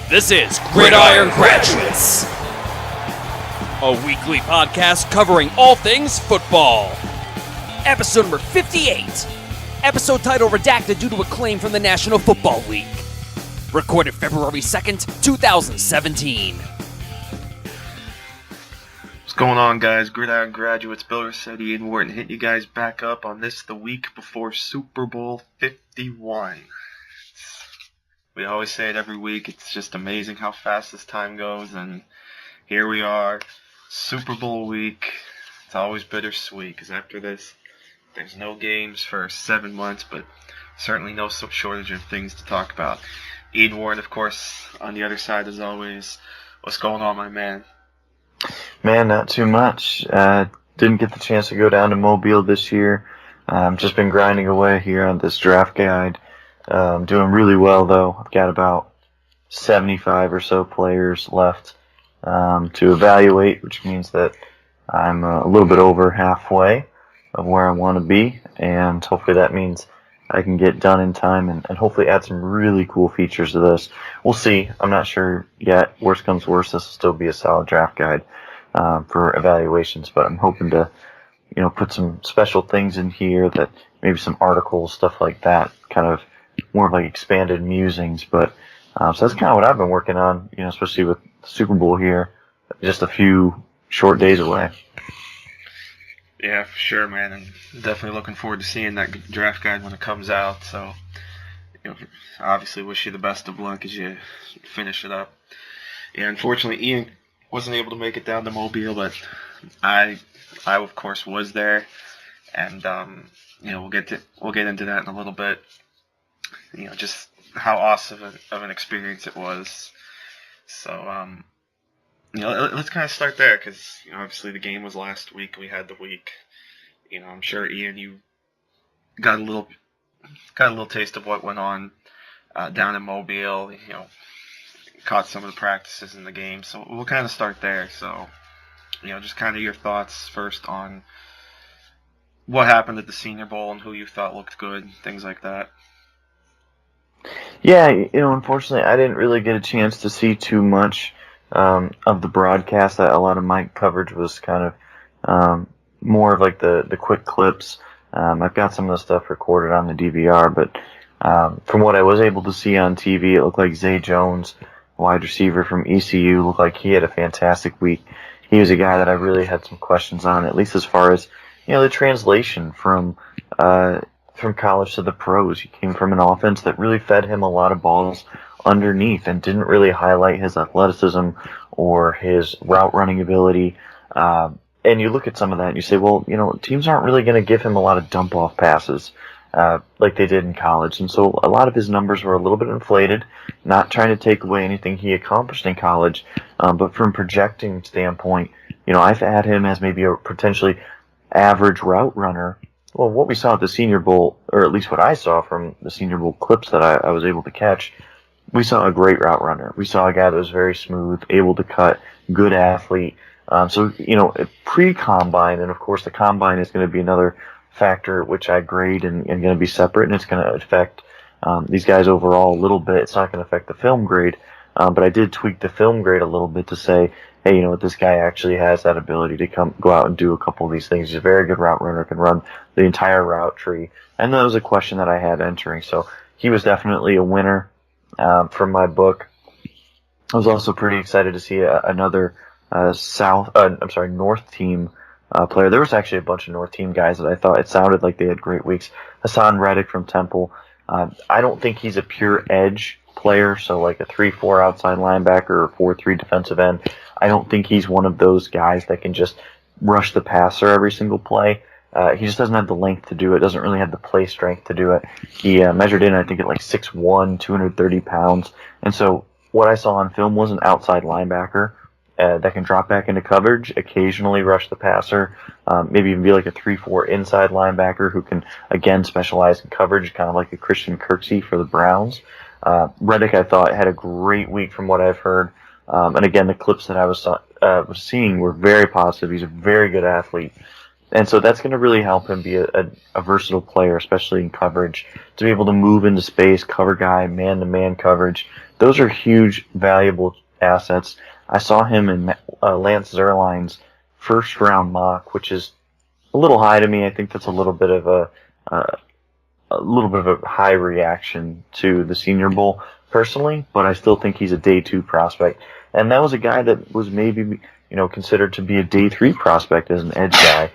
This is Gridiron Graduates, a weekly podcast covering all things football. Episode number 58. Episode title redacted due to a claim from the National Football League. Recorded February 2nd, 2017. What's going on, guys? Gridiron Graduates, Bill Rossetti and Wharton hitting you guys back up on this the week before Super Bowl 51. We always say it every week. It's just amazing how fast this time goes, and here we are, Super Bowl week. It's always bittersweet, because after this, there's no games for 7 months, but certainly no shortage of things to talk about. Ian Warren, of course, on the other side as always. What's going on, my man? Man, not too much. Didn't get the chance to go down to Mobile this year. Just been grinding away here on this draft guide. Doing really well, though. I've got about 75 or so players left to evaluate, which means that I'm a little bit over halfway of where I want to be, and hopefully that means I can get done in time and hopefully add some really cool features to this. We'll see. I'm not sure yet. Worst comes worst, this will still be a solid draft guide for evaluations, but I'm hoping to, put some special things in here, that maybe some articles, stuff like that, kind of more of like expanded musings. But so that's kind of what I've been working on, especially with the Super Bowl here, just a few short days away. Yeah, for sure, man, and definitely looking forward to seeing that draft guide when it comes out. So, obviously wish you the best of luck as you finish it up. Yeah, unfortunately, Ian wasn't able to make it down to Mobile, but I of course was there, and we'll get into that in a little bit. Just how awesome of an experience it was. So, let's kind of start there, because obviously the game was last week. We had the week. I'm sure, Ian, you got a little taste of what went on down in Mobile. Caught some of the practices in the game. So we'll kind of start there. So, just kind of your thoughts first on what happened at the Senior Bowl and who you thought looked good, things like that. Yeah, unfortunately, I didn't really get a chance to see too much of the broadcast. A lot of my coverage was kind of more of like the quick clips. I've got some of the stuff recorded on the DVR, but from what I was able to see on TV, it looked like Zay Jones, wide receiver from ECU, looked like he had a fantastic week. He was a guy that I really had some questions on, at least as far as the translation from college to the pros. He came from an offense that really fed him a lot of balls underneath and didn't really highlight his athleticism or his route running ability. And you look at some of that and you say, well, teams aren't really going to give him a lot of dump off passes like they did in college. And so a lot of his numbers were a little bit inflated, not trying to take away anything he accomplished in college. But from projecting standpoint, I've had him as maybe a potentially average route runner. Well, what we saw at the Senior Bowl, or at least what I saw from the Senior Bowl clips that I was able to catch, we saw a great route runner. We saw a guy that was very smooth, able to cut, good athlete. So, pre-combine, and of course the combine is going to be another factor which I grade and going to be separate, and it's going to affect these guys overall a little bit. It's not going to affect the film grade, but I did tweak the film grade a little bit to say, hey, this guy actually has that ability to go out and do a couple of these things. He's a very good route runner, can run the entire route tree. And that was a question that I had entering. So he was definitely a winner from my book. I was also pretty excited to see another North team player. There was actually a bunch of North team guys that I thought it sounded like they had great weeks. Hassan Reddick from Temple. I don't think he's a pure edge player, so like a 3-4 outside linebacker or 4-3 defensive end. I don't think he's one of those guys that can just rush the passer every single play. He just doesn't have the length to do it, doesn't really have the play strength to do it. He measured in, I think, at like 6'1", 230 pounds. And so what I saw on film was an outside linebacker that can drop back into coverage, occasionally rush the passer, maybe even be like a 3-4 inside linebacker who can, again, specialize in coverage, kind of like a Christian Kirksey for the Browns. Reddick, I thought, had a great week from what I've heard. And again, the clips that I was seeing were very positive. He's a very good athlete. And so that's going to really help him be a versatile player, especially in coverage, to be able to move into space, cover guy, man-to-man coverage. Those are huge, valuable assets. I saw him in Lance Zierlein's first-round mock, which is a little high to me. I think that's a little bit of a high reaction to the Senior Bowl personally, but I still think he's a day 2 prospect. And that was a guy that was maybe considered to be a day 3 prospect as an edge guy,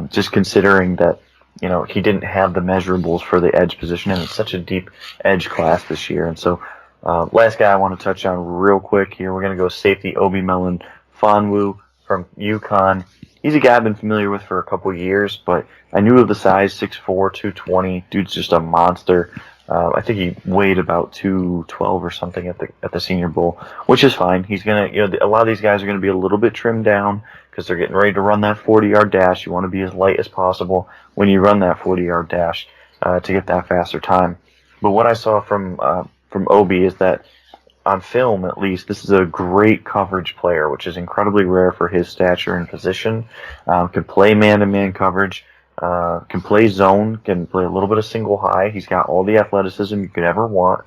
just considering that he didn't have the measurables for the edge position, and it's such a deep edge class this year. And so, last guy I want to touch on real quick here, we're going to go safety Obi Melon Fonwu from UConn. He's a guy I've been familiar with for a couple years, but I knew of the size, 6'4", 220. Dude's just a monster. I think he weighed about 212 or something at the Senior Bowl, which is fine. He's gonna, a lot of these guys are gonna be a little bit trimmed down because they're getting ready to run that 40-yard dash. You want to be as light as possible when you run that 40-yard dash to get that faster time. But what I saw from Obi is that on film, at least, this is a great coverage player, which is incredibly rare for his stature and position. Can play man-to-man coverage. Can play zone, can play a little bit of single high. He's got all the athleticism you could ever want.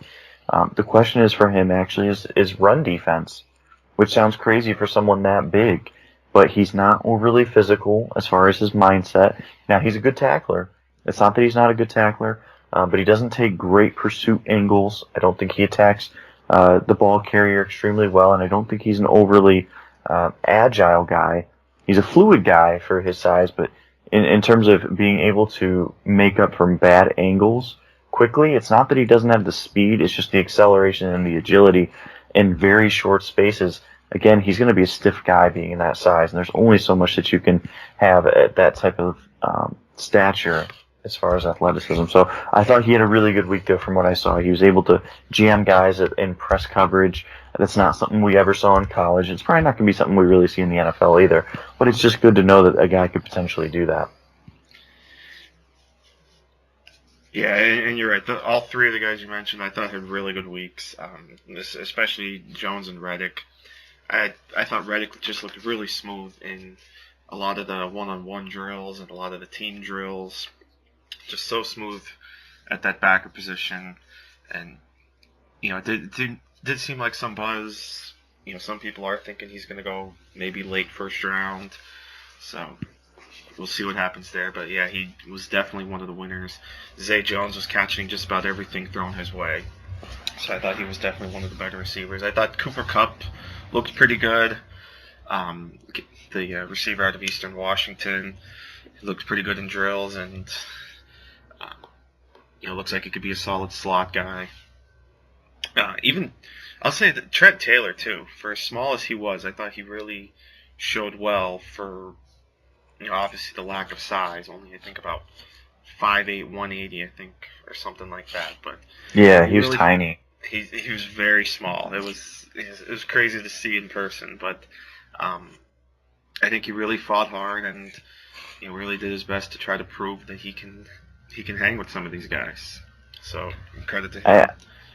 The question is for him actually is run defense, which sounds crazy for someone that big, but he's not overly physical as far as his mindset. Now, he's a good tackler. It's not that he's not a good tackler, but he doesn't take great pursuit angles. I don't think he attacks the ball carrier extremely well, and I don't think he's an overly agile guy. He's a fluid guy for his size, but in terms of being able to make up from bad angles quickly, it's not that he doesn't have the speed, it's just the acceleration and the agility in very short spaces. Again, he's going to be a stiff guy being in that size, and there's only so much that you can have at that type of stature as far as athleticism. So I thought he had a really good week there from what I saw. He was able to jam guys in press coverage. That's not something we ever saw in college. It's probably not going to be something we really see in the NFL either. But it's just good to know that a guy could potentially do that. Yeah, and you're right. All three of the guys you mentioned, I thought had really good weeks, especially Jones and Reddick. I thought Reddick just looked really smooth in a lot of the one-on-one drills and a lot of the team drills. Just so smooth at that backer position, and it did seem like some buzz. Some people are thinking he's going to go maybe late first round, so we'll see what happens there. But yeah, he was definitely one of the winners. Zay Jones was catching just about everything thrown his way, so I thought he was definitely one of the better receivers. I thought Cooper Kupp looked pretty good. The receiver out of Eastern Washington looked pretty good in drills, and looks like he could be a solid slot guy. Even, I'll say that Trent Taylor, too, for as small as he was, I thought he really showed well for, obviously the lack of size. Only, I think, about 5'8", 180, I think, or something like that. But yeah, he was really tiny. He was very small. It was crazy to see in person, but I think he really fought hard and really did his best to try to prove that he can hang with some of these guys. So credit to him.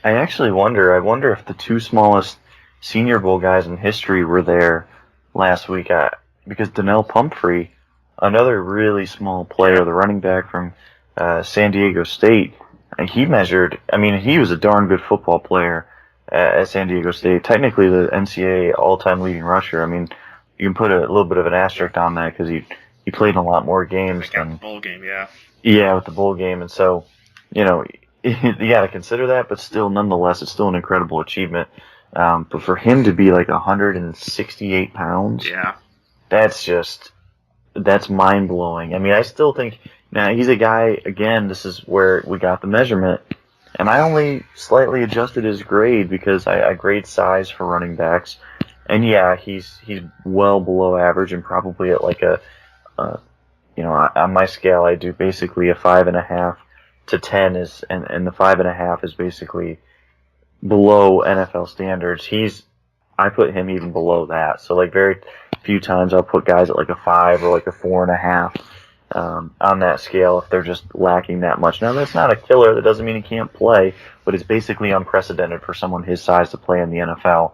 I actually wonder if the two smallest Senior Bowl guys in history were there last week. Because Donnell Pumphrey, another really small player, the running back from San Diego State, and he measured. I mean, he was a darn good football player at San Diego State. Technically, the NCAA all-time leading rusher. I mean, you can put a little bit of an asterisk on that because he played in a lot more games than bowl game. Yeah. Yeah, with the bowl game, and so, you got to consider that, but still, nonetheless, it's still an incredible achievement. But for him to be like 168 pounds, yeah, that's mind-blowing. I mean, I still think, now, he's a guy, again, this is where we got the measurement, and I only slightly adjusted his grade because I grade size for running backs, and yeah, he's well below average and probably at like on my scale, I do basically a 5.5 to 10 and the 5.5 is basically below NFL standards. I put him even below that. So like very few times I'll put guys at like a 5 or like a 4.5 on that scale if they're just lacking that much. Now that's not a killer. That doesn't mean he can't play, but it's basically unprecedented for someone his size to play in the NFL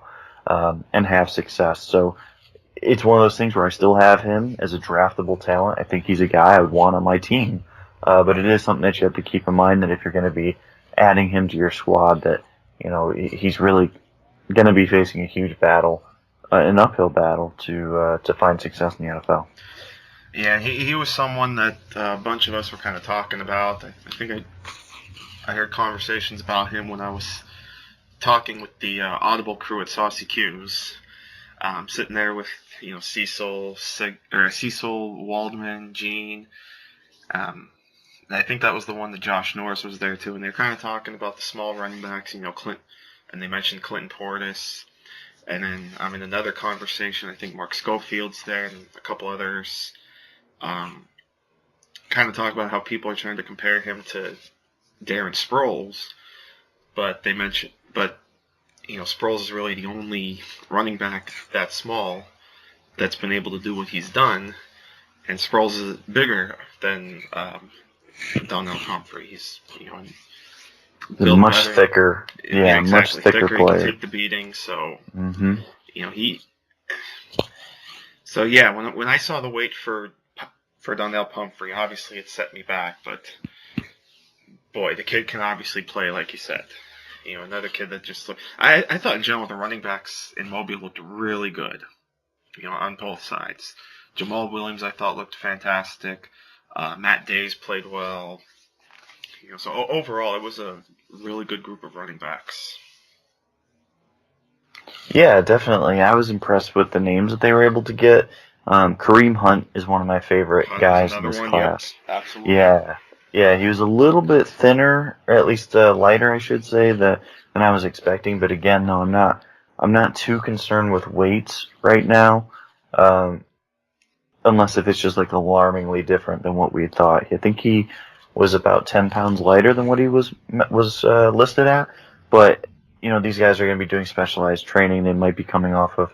and have success. So it's one of those things where I still have him as a draftable talent. I think he's a guy I would want on my team. But it is something that you have to keep in mind, that if you're going to be adding him to your squad, that, he's really going to be facing a huge battle, an uphill battle to find success in the NFL. Yeah, he was someone that a bunch of us were kind of talking about. I think I heard conversations about him when I was talking with the Audible crew at Saucy Q's. Sitting there with Cecil, Waldman, Gene. I think that was the one that Josh Norris was there too, and they're kind of talking about the small running backs. Clint, and they mentioned Clinton Portis. And then in another conversation, I think Mark Schofield's there and a couple others. Kind of talk about how people are trying to compare him to Darren Sproles, but Sproles is really the only running back that small that's been able to do what he's done, and Sproles is bigger than Donnell Humphrey. He's much better. thicker, Exactly. much thicker player. He can take the beating, so Mm-hmm. he. So yeah, when I saw the weight for Donnell Humphrey, obviously it set me back, but boy, the kid can obviously play, like you said. Another kid that just looked... I thought in general the running backs in Mobile looked really good, on both sides. Jamal Williams, I thought, looked fantastic. Matt Days played well. So overall, it was a really good group of running backs. Yeah, definitely. I was impressed with the names that they were able to get. Kareem Hunt is one of my favorite guys in this class. Yep, absolutely. Yeah, he was a little bit thinner, or at least lighter, I should say, than I was expecting. But again, no, I'm not too concerned with weights right now, unless if it's just like alarmingly different than what we thought. I think he was about 10 pounds lighter than what he was listed at. But these guys are going to be doing specialized training. They might be coming off of,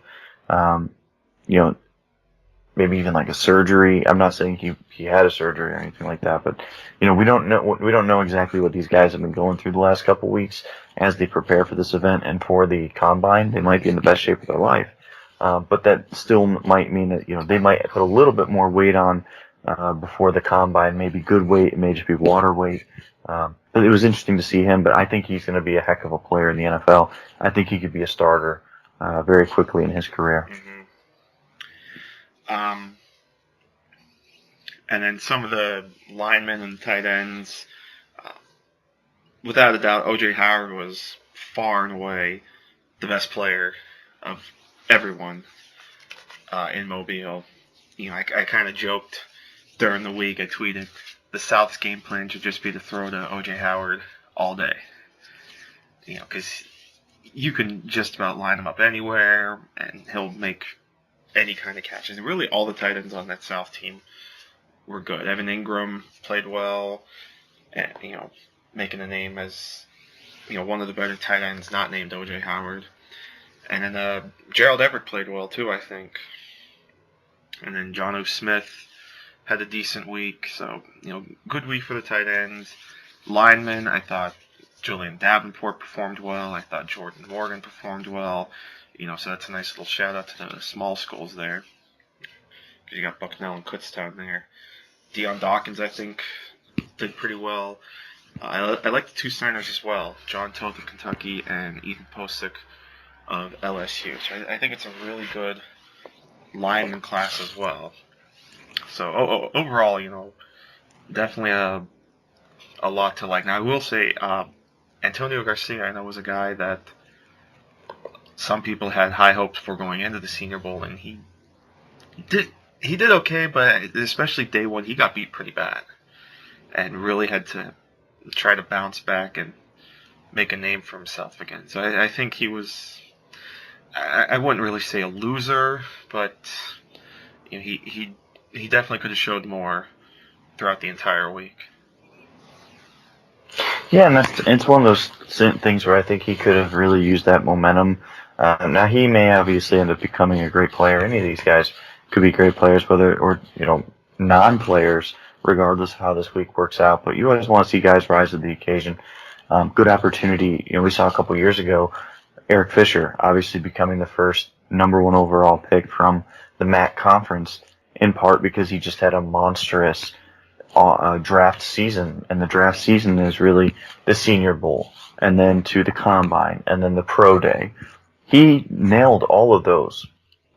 maybe even like a surgery. I'm not saying he had a surgery or anything like that, but we don't know exactly what these guys have been going through the last couple weeks as they prepare for this event and for the combine. They might be in the best shape of their life, but that still might mean that they might put a little bit more weight on before the combine. Maybe good weight, it may just be water weight. But it was interesting to see him. But I think he's going to be a heck of a player in the NFL. I think he could be a starter very quickly in his career. Mm-hmm. And then some of the linemen and tight ends, without a doubt, O.J. Howard was far and away the best player of everyone in Mobile. I kind of joked during the week. I tweeted, the South's game plan should just be to throw to O.J. Howard all day. Because you can just about line him up anywhere, and he'll make any kind of catches. And really, all the tight ends on that South team were good. Evan Ingram played well, and making a name as one of the better tight ends not named O.J. Howard. And then Gerald Everett played well too, I think. And then John O. Smith had a decent week. So good week for the tight ends. Linemen, I thought Julian Davenport performed well. I thought Jordan Morgan performed well. So that's a nice little shout out to the small schools there. Because you got Bucknell and Kutztown there. Deion Dawkins, I think, did pretty well. I like the two signers as well. John Toth of Kentucky and Ethan Posick of LSU. So I think it's a really good lineman class as well. So overall, definitely a lot to like. Now I will say, Antonio Garcia, I know, was a guy that some people had high hopes for going into the Senior Bowl, and he did okay, but especially day one, he got beat pretty bad, and really had to try to bounce back and make a name for himself again. So I think he was, I wouldn't really say a loser, but he definitely could have showed more throughout the entire week. Yeah, and it's one of those things where I think he could have really used that momentum. Now he may obviously end up becoming a great player. Any of these guys could be great players, or non-players, regardless of how this week works out. But you always want to see guys rise to the occasion. Good opportunity. We saw a couple years ago, Eric Fisher obviously becoming the first number 1 overall pick from the MAC conference, in part because he just had a monstrous draft season, and the draft season is really the Senior Bowl, and then to the Combine, and then the Pro Day. He nailed all of those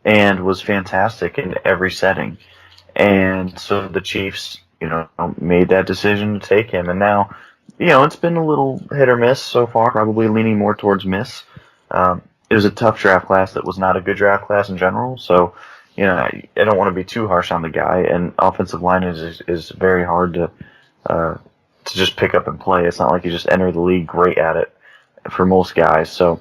and was fantastic in every setting. And so the Chiefs, made that decision to take him. And now, it's been a little hit or miss so far, probably leaning more towards miss. It was a tough draft class that was not a good draft class in general. So, I don't want to be too harsh on the guy. And offensive line is very hard to just pick up and play. It's not like you just enter the league great at it for most guys. So,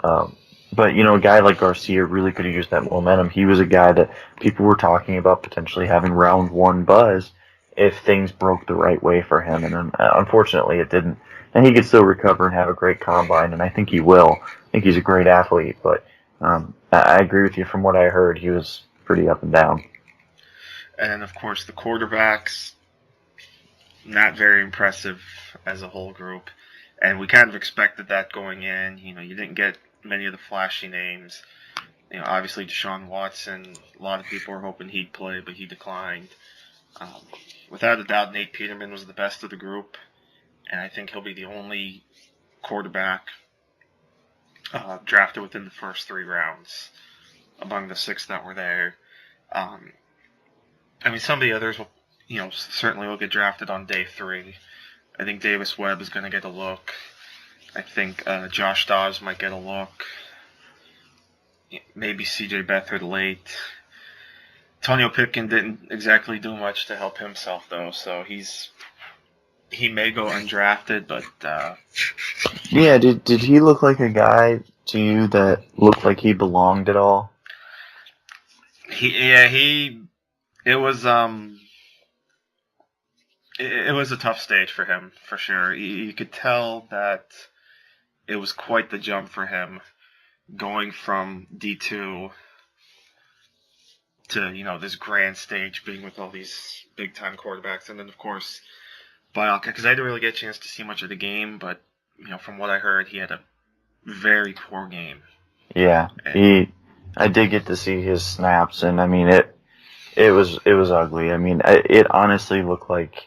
but, a guy like Garcia really could have used that momentum. He was a guy that people were talking about potentially having round 1 buzz if things broke the right way for him. And unfortunately, it didn't. And he could still recover and have a great combine, and I think he will. I think he's a great athlete. But I agree with you. From what I heard, he was pretty up and down. And, of course, the quarterbacks, not very impressive as a whole group. And we kind of expected that going in. You didn't get many of the flashy names. Obviously Deshaun Watson, a lot of people were hoping he'd play, but he declined. Without a doubt, Nate Peterman was the best of the group, and I think he'll be the only quarterback drafted within the first 3 rounds among the 6 that were there. Some of the others will, certainly will get drafted on day 3. I think Davis Webb is going to get a look. I think Josh Dobbs might get a look. Maybe C.J. Beathard late. Antonio Pipkin didn't exactly do much to help himself, though, so he may go undrafted, but... Yeah, did he look like a guy to you that looked like he belonged at all? It was a tough stage for him, for sure. You could tell that it was quite the jump for him going from D2 to, this grand stage, being with all these big-time quarterbacks. And then, of course, because I didn't really get a chance to see much of the game, but, from what I heard, he had a very poor game. Yeah, I did get to see his snaps, and, it was ugly. It honestly looked like...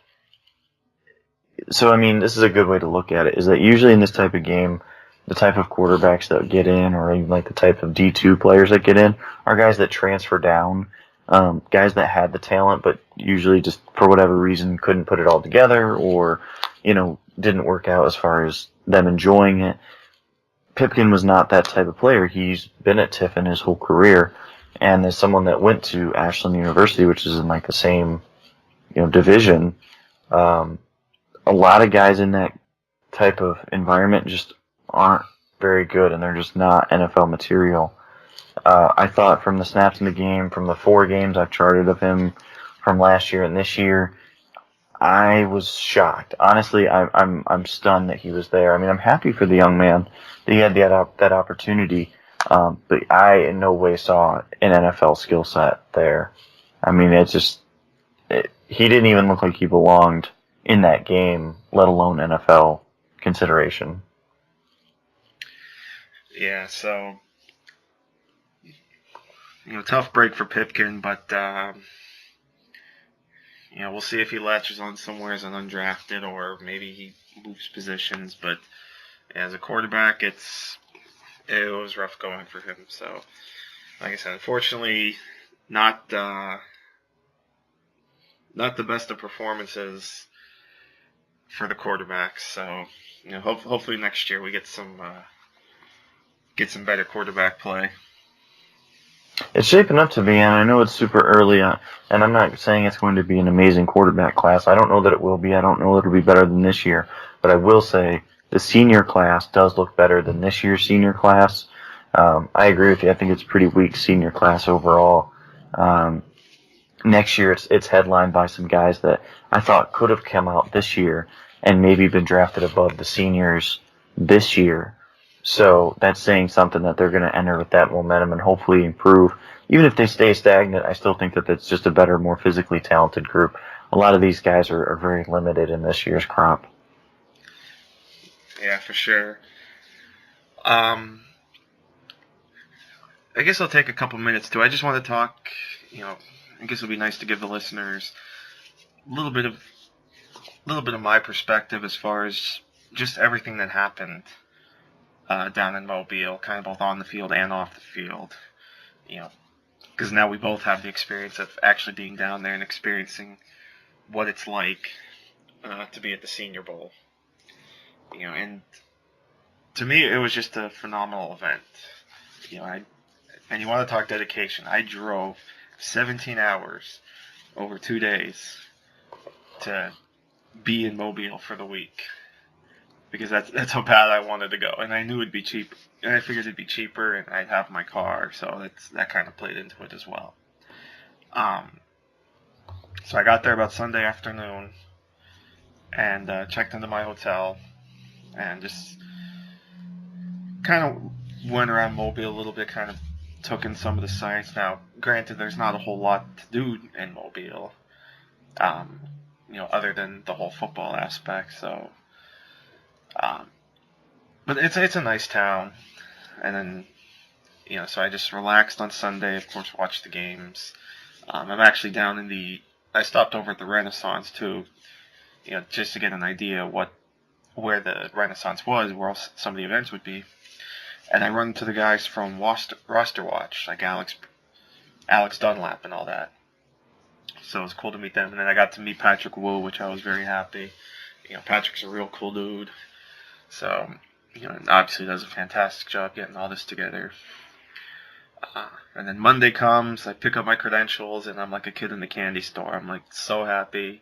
So, this is a good way to look at it, is that usually in this type of game, the type of quarterbacks that get in, or even like the type of D2 players that get in, are guys that transfer down, guys that had the talent, but usually just for whatever reason couldn't put it all together, or, didn't work out as far as them enjoying it. Pipkin was not that type of player. He's been at Tiffin his whole career, and as someone that went to Ashland University, which is in like the same, division, a lot of guys in that type of environment just aren't very good, and they're just not NFL material. I thought from the snaps in the game, from the 4 games I've charted of him from last year and this year, I was shocked. Honestly, I'm stunned that he was there. I'm happy for the young man that he had that opportunity, but I in no way saw an NFL skill set there. He didn't even look like he belonged in that game, let alone NFL consideration. Yeah, so, tough break for Pipkin, but, we'll see if he latches on somewhere as an undrafted, or maybe he moves positions, but as a quarterback, it was rough going for him, so, like I said, unfortunately, not the best of performances for the quarterbacks, so, hopefully next year we get some better quarterback play. It's shaping up to be, and I know it's super early, and I'm not saying it's going to be an amazing quarterback class. I don't know that it will be. I don't know that it'll be better than this year, but I will say the senior class does look better than this year's senior class. I agree with you. I think it's a pretty weak senior class overall. Next year, it's headlined by some guys that I thought could have come out this year and maybe been drafted above the seniors this year. So that's saying something, that they're going to enter with that momentum and hopefully improve. Even if they stay stagnant, I still think that that's just a better, more physically talented group. A lot of these guys are very limited in this year's crop. Yeah, for sure. I guess I'll take a couple minutes too. I just want to talk, I guess it would be nice to give the listeners a little bit of my perspective as far as just everything that happened down in Mobile, kind of both on the field and off the field. Because now we both have the experience of actually being down there and experiencing what it's like to be at the Senior Bowl. And to me, it was just a phenomenal event. And you want to talk dedication. I drove 17 hours over 2 days to be in Mobile for the week. Because that's how bad I wanted to go. And I knew it'd be cheap. And I figured it'd be cheaper and I'd have my car. So that kind of played into it as well. So I got there about Sunday afternoon and checked into my hotel and just kind of went around Mobile a little bit, kind of took in some of the sights. Now, granted, there's not a whole lot to do in Mobile, other than the whole football aspect. So, but it's a nice town. And then, so I just relaxed on Sunday. Of course, watched the games. I'm actually down in I stopped over at the Renaissance too, just to get an idea where the Renaissance was, where some of the events would be. And I run into the guys from Roster Watch, like Alex Dunlap and all that. So it was cool to meet them. And then I got to meet Patrick Wu, which I was very happy. Patrick's a real cool dude. So, obviously does a fantastic job getting all this together. And then Monday comes, I pick up my credentials, and I'm like a kid in the candy store. I'm like so happy.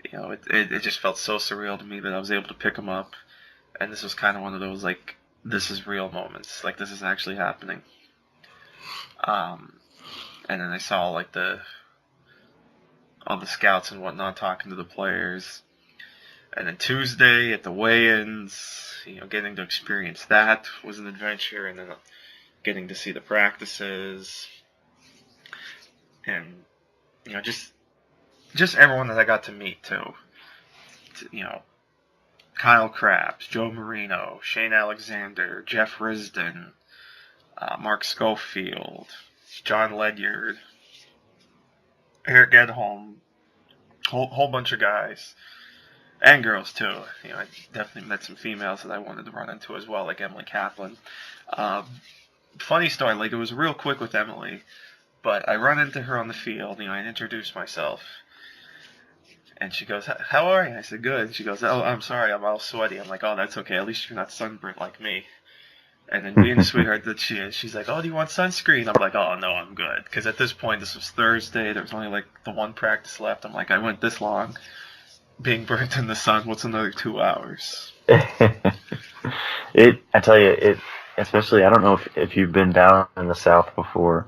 It just felt so surreal to me that I was able to pick them up. And this was kind of one of those, like, this is real moments. Like, this is actually happening. And then I saw, like, all the scouts and whatnot talking to the players. And then Tuesday at the weigh-ins, getting to experience that was an adventure. And then getting to see the practices. And, just everyone that I got to meet, too. Kyle Krabs, Joe Marino, Shane Alexander, Jeff Risden, Mark Schofield, John Ledyard, Eric Edholm, whole bunch of guys. And girls, too. I definitely met some females that I wanted to run into as well, like Emily Kaplan. Funny story, like, it was real quick with Emily, but I run into her on the field, I introduced myself. And she goes, "How are you?" I said, "Good." And she goes, "Oh, I'm sorry, I'm all sweaty." I'm like, "Oh, that's okay. At least you're not sunburnt like me." And then being the sweetheart that she is, she's like, "Oh, do you want sunscreen?" I'm like, "Oh, no, I'm good." Because at this point, this was Thursday. There was only like the one practice left. I'm like, I went this long being burnt in the sun. What's another 2 hours? I tell you, especially, I don't know if you've been down in the South before,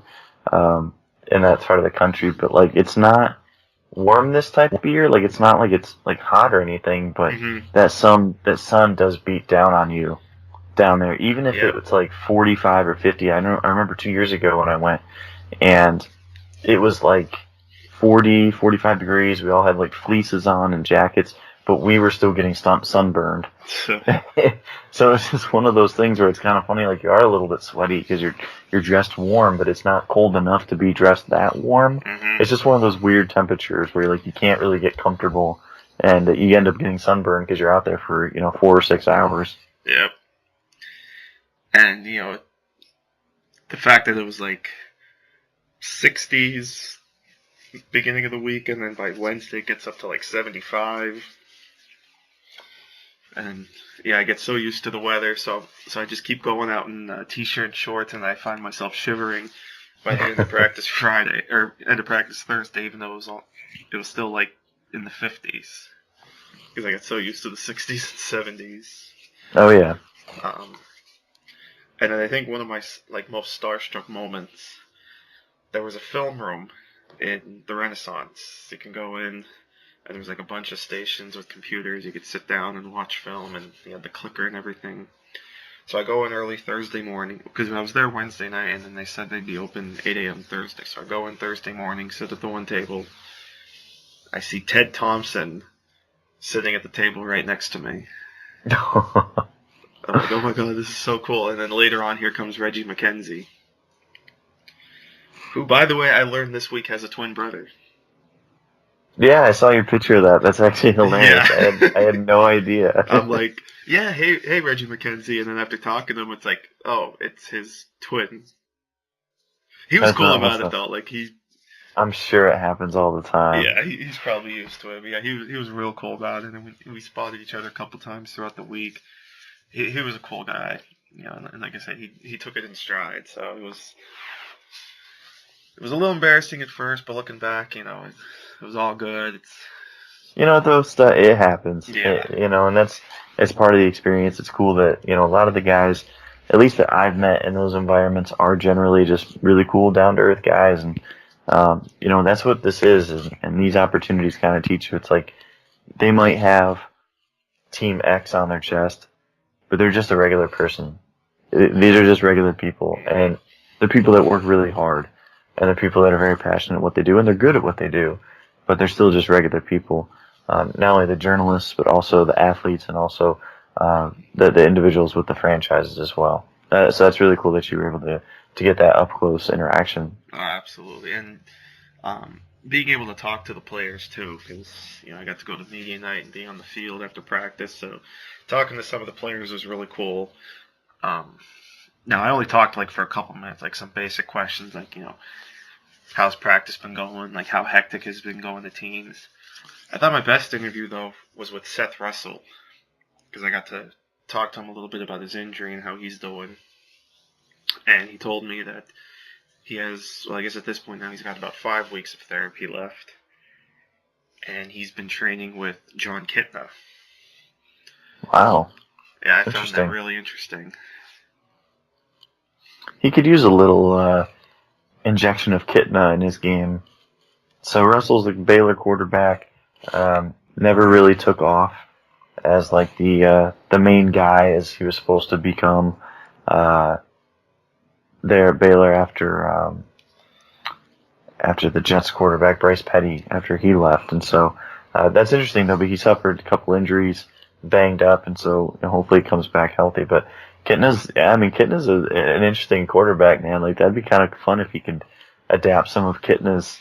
in that part of the country, but like, it's not warm this type of year. Like, it's not like it's like hot or anything, but that sun does beat down on you down there, even if it's like 45 or 50. I remember 2 years ago when I went, and it was like 40, 45 degrees. We all had like fleeces on and jackets, but we were still getting sunburned. So it's just one of those things where it's kind of funny. Like, you are a little bit sweaty because you're dressed warm, but it's not cold enough to be dressed that warm. It's just one of those weird temperatures where like you can't really get comfortable, and you end up getting sunburned because you're out there for 4 or 6 hours. Yep. And the fact that it was like 60s beginning of the week, and then by Wednesday it gets up to like 75. And I get so used to the weather, so I just keep going out in t-shirt and shorts, and I find myself shivering by the end of practice Friday, or end of practice Thursday, even though it was still like in the 50s, because I got so used to the 60s and 70s. Oh yeah. And then I think one of my like most starstruck moments, there was a film room in the Renaissance. You can go in, and there's like a bunch of stations with computers. You could sit down and watch film, and you had the clicker and everything. So I go in early Thursday morning, because I was there Wednesday night, and then they said they'd be open 8 a.m. Thursday. So I go in Thursday morning, sit at the one table. I see Ted Thompson sitting at the table right next to me. I'm like, oh my god, this is so cool. And then later on, here comes Reggie McKenzie. Who, by the way, I learned this week has a twin brother. Yeah, I saw your picture of that. That's actually hilarious. Yeah. I had no idea. I'm like, yeah, hey, Reggie McKenzie, and then after talking to him, it's like, oh, it's his twin. He was That's cool not about it awesome. though. Like I'm sure it happens all the time. yeah, he's probably used to it. But yeah, he was real cool about it, and we spotted each other a couple times throughout the week. He was a cool guy, you know, and like I said, he took it in stride. So it was a little embarrassing at first, but looking back, you know, it was all good. You know, though, stuff it happens. Yeah. You know, and it's part of the experience. It's cool that a lot of the guys, at least that I've met in those environments, are generally just really cool, down to earth guys, and that's what this is. And these opportunities kind of teach you. It's like they might have Team X on their chest, but they're just a regular person. These are just regular people, and they're people that work really hard, and they're people that are very passionate at what they do, and they're good at what they do, but they're still just regular people. Not only the journalists, but also the athletes, and also the individuals with the franchises as well. So that's really cool that you were able to get that up close interaction. Oh, absolutely, and being able to talk to the players too, because I got to go to media night and be on the field after practice. So talking to some of the players was really cool. Now I only talked like for a couple minutes, like some basic questions, like how's practice been going, like how hectic has been going to teams. I thought my best interview though was with Seth Russell, because I got to talk to him a little bit about his injury and how he's doing, and he told me that he has, well, I guess at this point now he's got about 5 weeks of therapy left, and he's been training with John Kitna. Wow. Yeah, I found that really interesting. He could use a little injection of Kitna in his game. So Russell's the Baylor quarterback. Never really took off as like the main guy as he was supposed to become there at Baylor after the Jets quarterback Bryce Petty after he left. And so that's interesting though. But he suffered a couple injuries, banged up, and so hopefully he comes back healthy. But Kitna's an interesting quarterback, man. Like that'd be kind of fun if he could adapt some of Kitna's,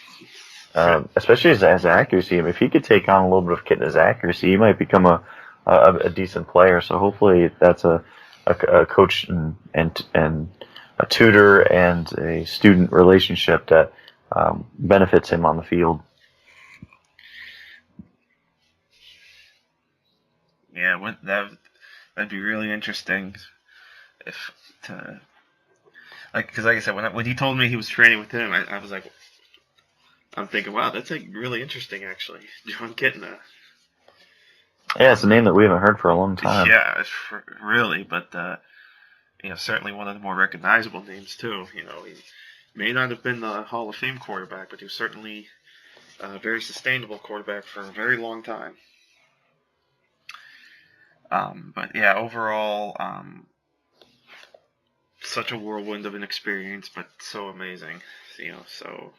especially his accuracy. I mean, if he could take on a little bit of Kitna's accuracy, he might become a decent player. So hopefully that's a coach and a tutor and a student relationship that benefits him on the field. Yeah, that'd be really interesting. Because like I said, when he told me he was training with him, I was like, I'm thinking, wow, that's like really interesting, actually. John Kitna. Yeah, it's a name that we haven't heard for a long time. Yeah, really, but certainly one of the more recognizable names too. He may not have been the Hall of Fame quarterback, but he was certainly a very sustainable quarterback for a very long time. But yeah, overall, such a whirlwind of an experience, but so amazing. So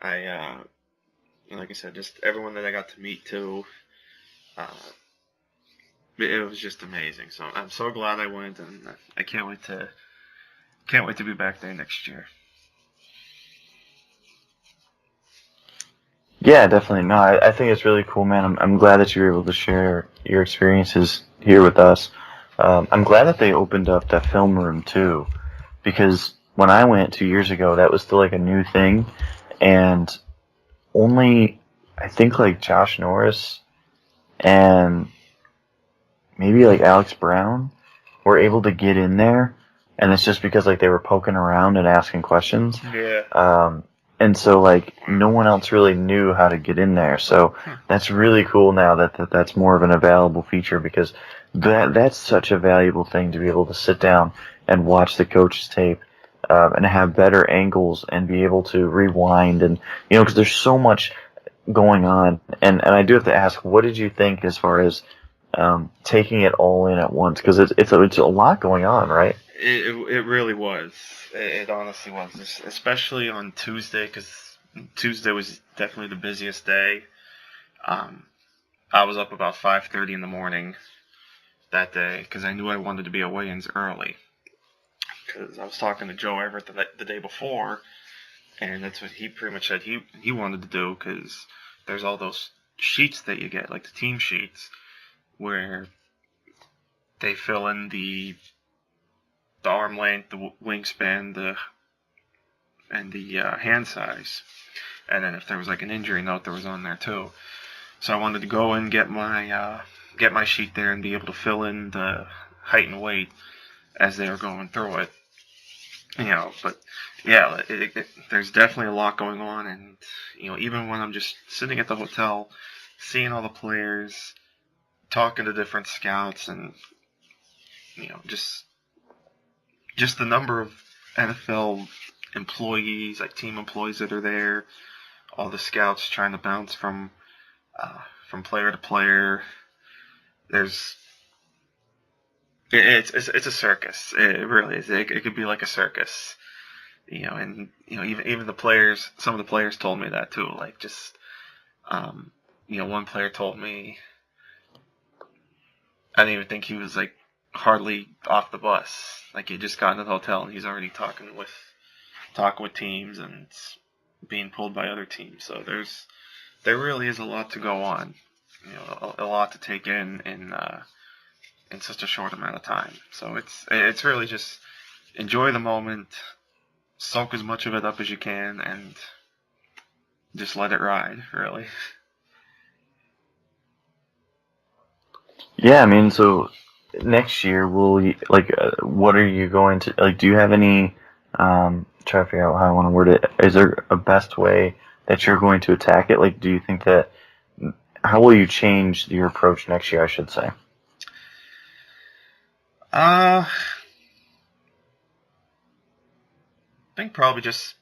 I, like I said, just everyone that I got to meet too. It was just amazing. So I'm so glad I went, and I can't wait to be back there next year. Yeah, definitely. No, I think it's really cool, man. I'm glad that you were able to share your experiences here with us. I'm glad that they opened up that film room too, because when I went 2 years ago, that was still like a new thing, and only I think like Josh Norris and maybe like Alex Brown were able to get in there, and it's just because like they were poking around and asking questions. Yeah. And so like no one else really knew how to get in there. So that's really cool now that's more of an available feature, because that's such a valuable thing to be able to sit down and watch the coach's tape and have better angles and be able to rewind, and because there's so much going on. And I do have to ask, what did you think as far as taking it all in at once? Because it's a lot going on, right? It really was. It honestly was, especially on Tuesday, because Tuesday was definitely the busiest day. I was up about 5:30 in the morning that day because I knew I wanted to be at weigh-ins early. Because I was talking to Joe Everett the day before, and that's what he pretty much said he wanted to do, because there's all those sheets that you get, like the team sheets, where they fill in the arm length, the wingspan, and the hand size, and then if there was like an injury note that was on there too. So I wanted to go and get my sheet there and be able to fill in the height and weight as they were going through it. But yeah, there's definitely a lot going on, and even when I'm just sitting at the hotel, seeing all the players, talking to different scouts, and just the number of NFL employees, like team employees that are there, all the scouts trying to bounce from player to player. It's a circus. It really is. It could be like a circus, and even the players. Some of the players told me that too. Like just, one player told me, I didn't even think he was like hardly off the bus. Like he just got into the hotel and he's already talking with teams and being pulled by other teams. So there really is a lot to go on. A lot to take in such a short amount of time. So it's really just enjoy the moment, soak as much of it up as you can, and just let it ride, really. Yeah, I mean, so next year, what are you going to, like, do you have any, try to figure out how I want to word it, is there a best way that you're going to attack it? Like, do you think how will you change your approach next year, I should say? I think probably just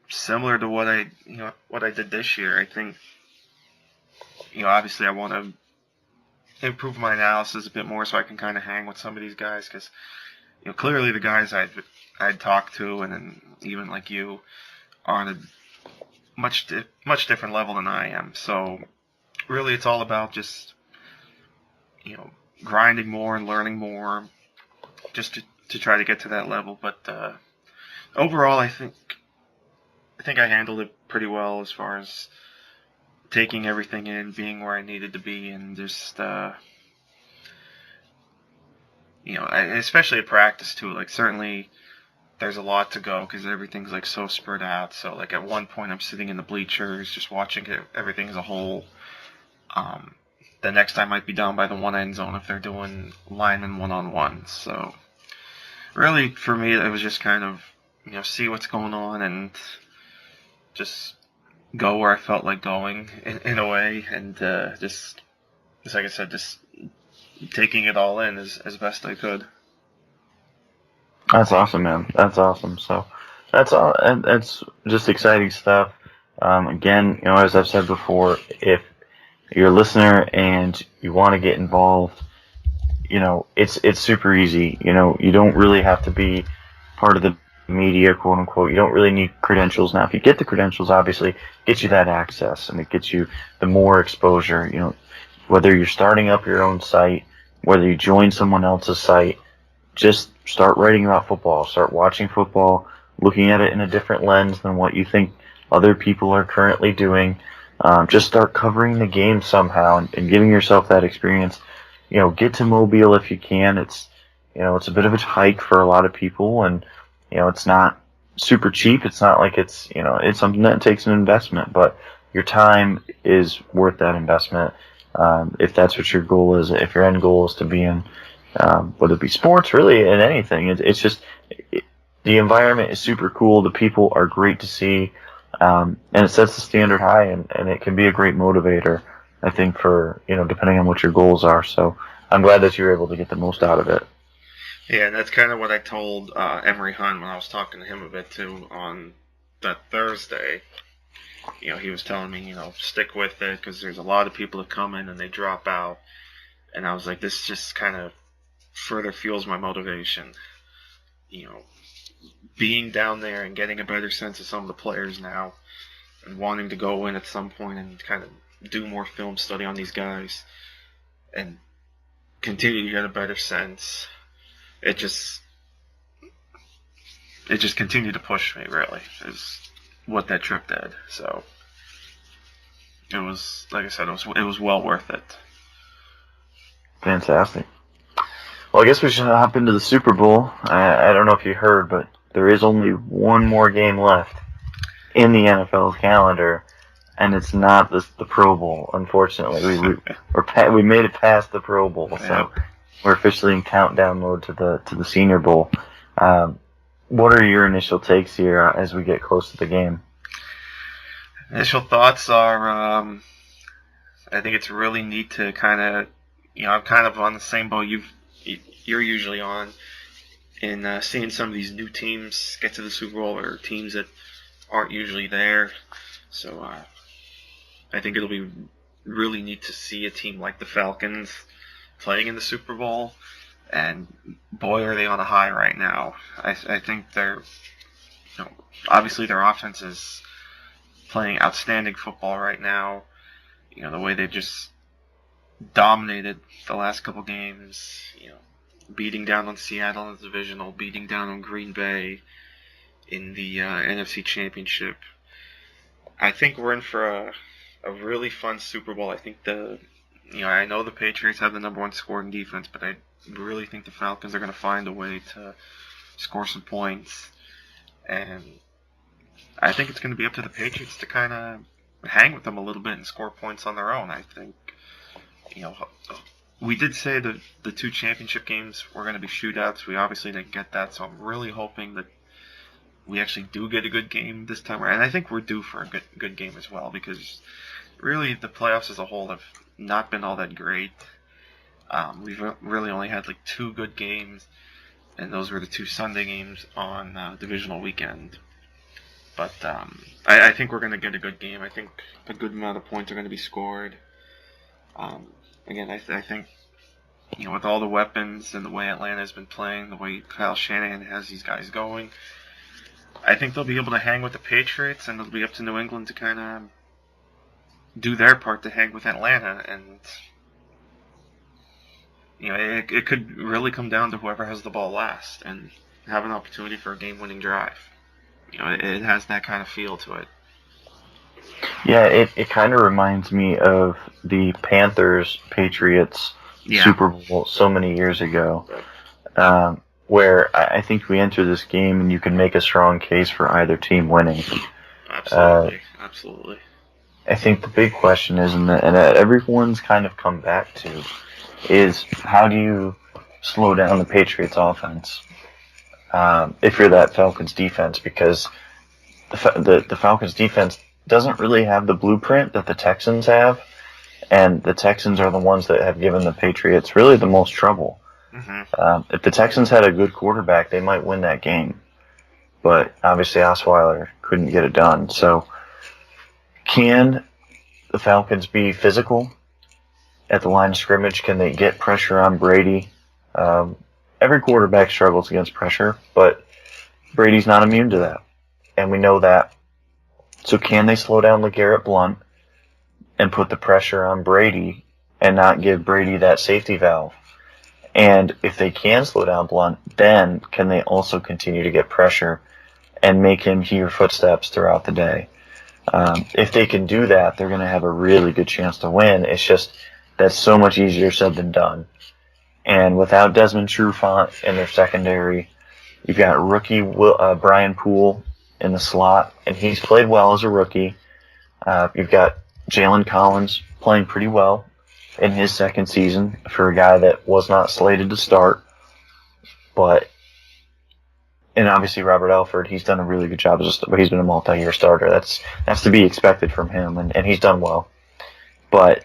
similar to what I did this year. I think, obviously I want to improve my analysis a bit more so I can kind of hang with some of these guys, because clearly the guys I'd talked to, and then even like you, are on a much different level than I am. So really it's all about just grinding more and learning more, just to try to get to that level. But overall I think I handled it pretty well as far as taking everything in, being where I needed to be, and just especially at practice too. Like certainly there's a lot to go because everything's like so spread out. So like at one point I'm sitting in the bleachers just watching everything as a whole. The next time I might be down by the one end zone if they're doing lineman one-on-one. So really for me it was just kind of see what's going on and just go where I felt like going in a way, and just like I said, just taking it all in as best I could. That's awesome, man. That's awesome. So that's all. And that's just exciting stuff. Again, as I've said before, if you're a listener and you want to get involved, it's super easy. You don't really have to be part of the media, quote unquote. You don't really need credentials. Now, if you get the credentials, obviously, it gets you that access and it gets you the more exposure. Whether you're starting up your own site, whether you join someone else's site, just start writing about football, start watching football, looking at it in a different lens than what you think other people are currently doing. Just start covering the game somehow and giving yourself that experience. Get to Mobile if you can. It's a bit of a hike for a lot of people, and it's not super cheap. It's not like it's something that takes an investment, but your time is worth that investment. If that's what your goal is, if your end goal is to be in, whether it be sports, really, in anything, it's just the environment is super cool. The people are great to see, and it sets the standard high, and it can be a great motivator, I think, for depending on what your goals are. So I'm glad that you were able to get the most out of it. Yeah, and that's kind of what I told Emery Hunt when I was talking to him a bit too on that Thursday. He was telling me, stick with it because there's a lot of people that come in and they drop out. And I was like, this just kind of further fuels my motivation. Being down there and getting a better sense of some of the players now and wanting to go in at some point and kind of do more film study on these guys and continue to get a better sense. It just continued to push me, really. what that trip did. So it was, like I said, it was well worth it. Fantastic. Well, I guess we should hop into the Super Bowl. I don't know if you heard, but there is only one more game left in the NFL calendar, and it's not the Pro Bowl. Unfortunately, we made it past the Pro Bowl, so we're officially in countdown mode to the Senior Bowl. What are your initial takes here as we get close to the game? Initial thoughts are, I think it's really neat to kind of, I'm kind of on the same boat you're usually on, in seeing some of these new teams get to the Super Bowl, or teams that aren't usually there. So I think it'll be really neat to see a team like the Falcons playing in the Super Bowl. And boy, are they on a high right now. I think they're, obviously their offense is playing outstanding football right now. The way they just dominated the last couple games, beating down on Seattle in the divisional, beating down on Green Bay in the NFC Championship. I think we're in for a really fun Super Bowl. I think I know the Patriots have the number one scoring defense, but I really think the Falcons are going to find a way to score some points. And I think it's going to be up to the Patriots to kind of hang with them a little bit and score points on their own. I think, we did say that the two championship games were going to be shootouts. We obviously didn't get that, so I'm really hoping that we actually do get a good game this time. And I think we're due for a good game as well, because really the playoffs as a whole have not been all that great. We've really only had like two good games, and those were the two Sunday games on divisional weekend. But I think we're going to get a good game. I think a good amount of points are going to be scored. Again, I think, with all the weapons and the way Atlanta's been playing, the way Kyle Shanahan has these guys going, I think they'll be able to hang with the Patriots, and it'll be up to New England to kind of do their part to hang with Atlanta. And it could really come down to whoever has the ball last and have an opportunity for a game-winning drive. It has that kind of feel to it. Yeah, it kind of reminds me of the Panthers-Patriots Super Bowl so many years ago, where I think we enter this game and you can make a strong case for either team winning. Absolutely. I think the big question is, and that everyone's kind of come back to, is how do you slow down the Patriots' offense if you're that Falcons defense? Because the Falcons defense doesn't really have the blueprint that the Texans have, and the Texans are the ones that have given the Patriots really the most trouble. Mm-hmm. If the Texans had a good quarterback, they might win that game, but obviously Osweiler couldn't get it done. So can the Falcons be physical at the line of scrimmage? Can they get pressure on Brady? Every quarterback struggles against pressure, but Brady's not immune to that, and we know that. So can they slow down LeGarrette Blount and put the pressure on Brady and not give Brady that safety valve? And if they can slow down Blount, then can they also continue to get pressure and make him hear footsteps throughout the day? If they can do that, they're going to have a really good chance to win. It's just that's so much easier said than done. And without Desmond Trufant in their secondary, you've got rookie Brian Poole in the slot, and he's played well as a rookie. You've got Jalen Collins playing pretty well in his second season for a guy that was not slated to start. And obviously Robert Alford, he's done a really good job. He's been a multi-year starter. That's to be expected from him, and he's done well. But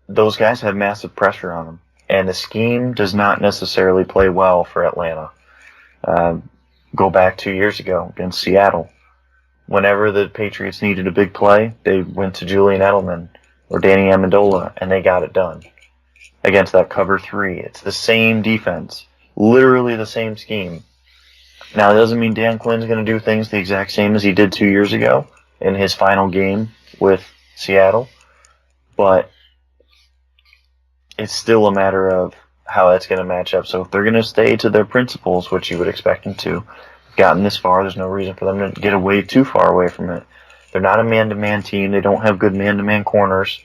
those guys have massive pressure on them, and the scheme does not necessarily play well for Atlanta. Go back 2 years ago against Seattle. Whenever the Patriots needed a big play, they went to Julian Edelman or Danny Amendola, and they got it done. Against that cover 3, it's the same defense, literally the same scheme. Now, it doesn't mean Dan Quinn's going to do things the exact same as he did 2 years ago in his final game with Seattle, but it's still a matter of how that's going to match up. So if they're going to stay to their principles, which you would expect them to, gotten this far. There's no reason for them to get away too far away from it. They're not a man-to-man team. They don't have good man-to-man corners.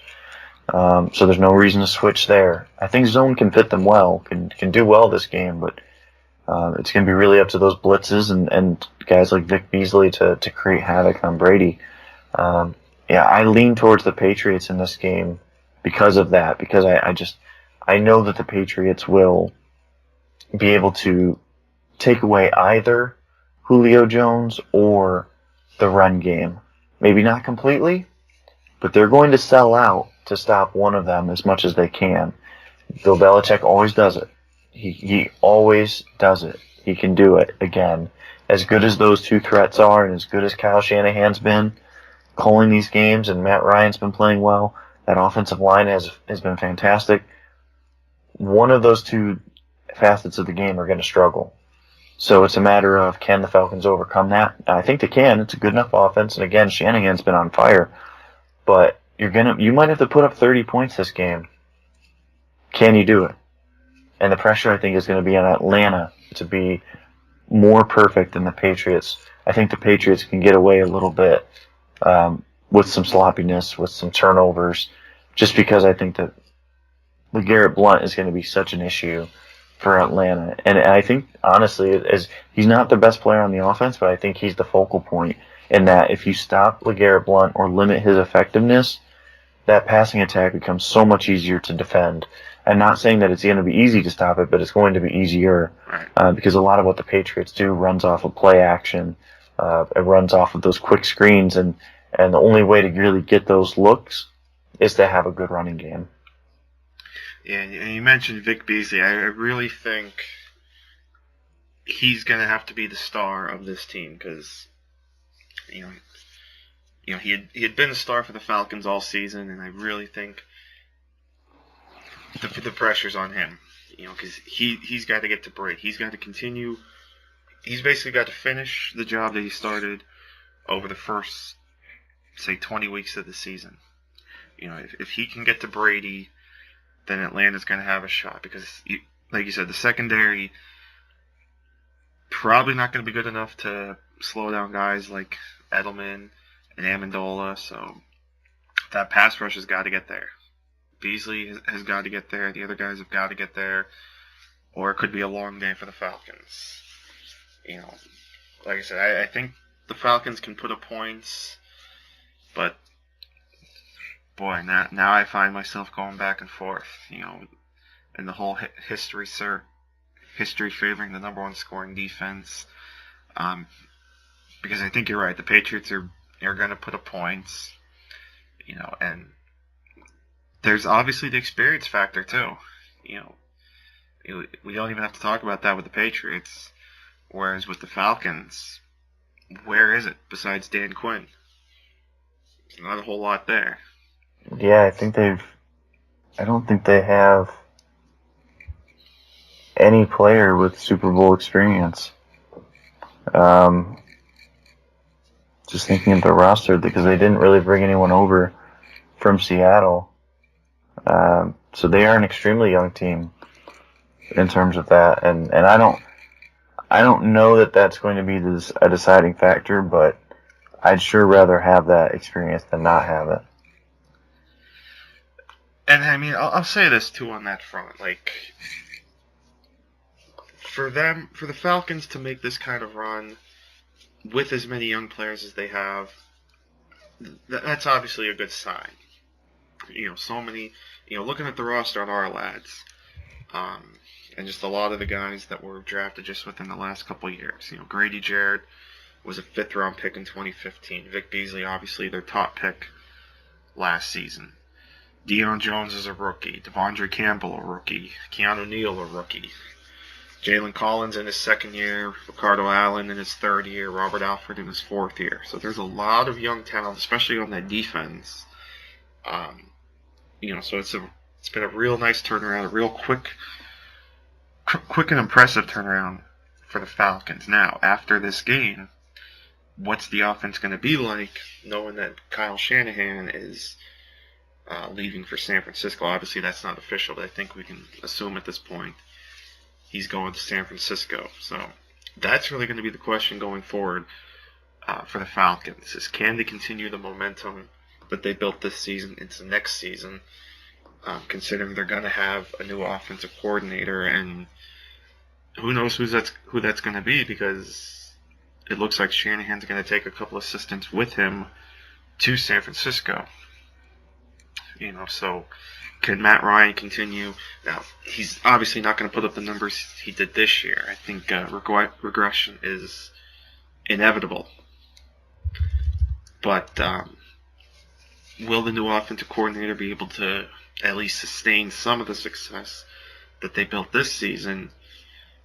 So there's no reason to switch there. I think zone can fit them well, can do well this game, but it's going to be really up to those blitzes and guys like Vic Beasley to create havoc on Brady. I lean towards the Patriots in this game because of that, because I know that the Patriots will be able to take away either Julio Jones or the run game. Maybe not completely, but they're going to sell out to stop one of them as much as they can. Bill Belichick always does it. He always does it. He can do it again. As good as those two threats are, and as good as Kyle Shanahan's been calling these games, and Matt Ryan's been playing well, that offensive line has been fantastic. One of those two facets of the game are going to struggle. So it's a matter of, can the Falcons overcome that? I think they can. It's a good enough offense, and again, Shanahan's been on fire. But you might have to put up 30 points this game. Can you do it? And the pressure, I think, is going to be on Atlanta to be more perfect than the Patriots. I think the Patriots can get away a little bit with some sloppiness, with some turnovers, just because I think that LeGarrette Blount is going to be such an issue for Atlanta. And I think, honestly, he's not the best player on the offense, but I think he's the focal point in that if you stop LeGarrette Blount or limit his effectiveness, that passing attack becomes so much easier to defend. I'm not saying that it's going to be easy to stop it, but it's going to be easier because a lot of what the Patriots do runs off of play action. It runs off of those quick screens, and the only way to really get those looks is to have a good running game. Yeah, and you mentioned Vic Beasley. I really think he's going to have to be the star of this team because, he had been a star for the Falcons all season, and I really think the pressure's on him. Because he's got to get to Brady. He's got to continue. He's basically got to finish the job that he started over the first, say, 20 weeks of the season. If he can get to Brady, then Atlanta's going to have a shot because, like you said, the secondary probably not going to be good enough to slow down guys like Edelman and Amendola. So that pass rush has got to get there. Beasley has got to get there. The other guys have got to get there, or it could be a long day for the Falcons. Like I said, I think the Falcons can put up points, but boy, now I find myself going back and forth, and the whole history favoring the number one scoring defense, because I think you're right. The Patriots are going to put up points, and there's obviously the experience factor too. We don't even have to talk about that with the Patriots, whereas with the Falcons, where is it besides Dan Quinn? There's not a whole lot there. Yeah, I don't think they have any player with Super Bowl experience. Just thinking of the roster, because they didn't really bring anyone over from Seattle. So they are an extremely young team in terms of that, and I don't know that that's going to be a deciding factor, but I'd sure rather have that experience than not have it. And I mean, I'll say this too on that front. Like, for the Falcons to make this kind of run with as many young players as they have, that's obviously a good sign. So many, looking at the roster on our lads, and just a lot of the guys that were drafted just within the last couple of years. Grady Jarrett was a 5th round pick in 2015. Vic Beasley, obviously their top pick last season. Deion Jones is a rookie. Devondre Campbell, a rookie. Keanu Neal, a rookie. Jalen Collins in his 2nd year. Ricardo Allen in his 3rd year. Robert Alford in his 4th year. So there's a lot of young talent, especially on that defense. So it's been a real nice turnaround, a real quick and impressive turnaround for the Falcons. Now, after this game, what's the offense going to be like, knowing that Kyle Shanahan is leaving for San Francisco? Obviously, that's not official, but I think we can assume at this point he's going to San Francisco. So that's really going to be the question going forward for the Falcons. Is can they continue the momentum that they built this season into next season, considering they're going to have a new offensive coordinator, and who knows who that's going to be, because it looks like Shanahan's going to take a couple assistants with him to San Francisco. So can Matt Ryan continue? Now, he's obviously not going to put up the numbers he did this year. I think regression is inevitable. But will the new offensive coordinator be able to at least sustain some of the success that they built this season,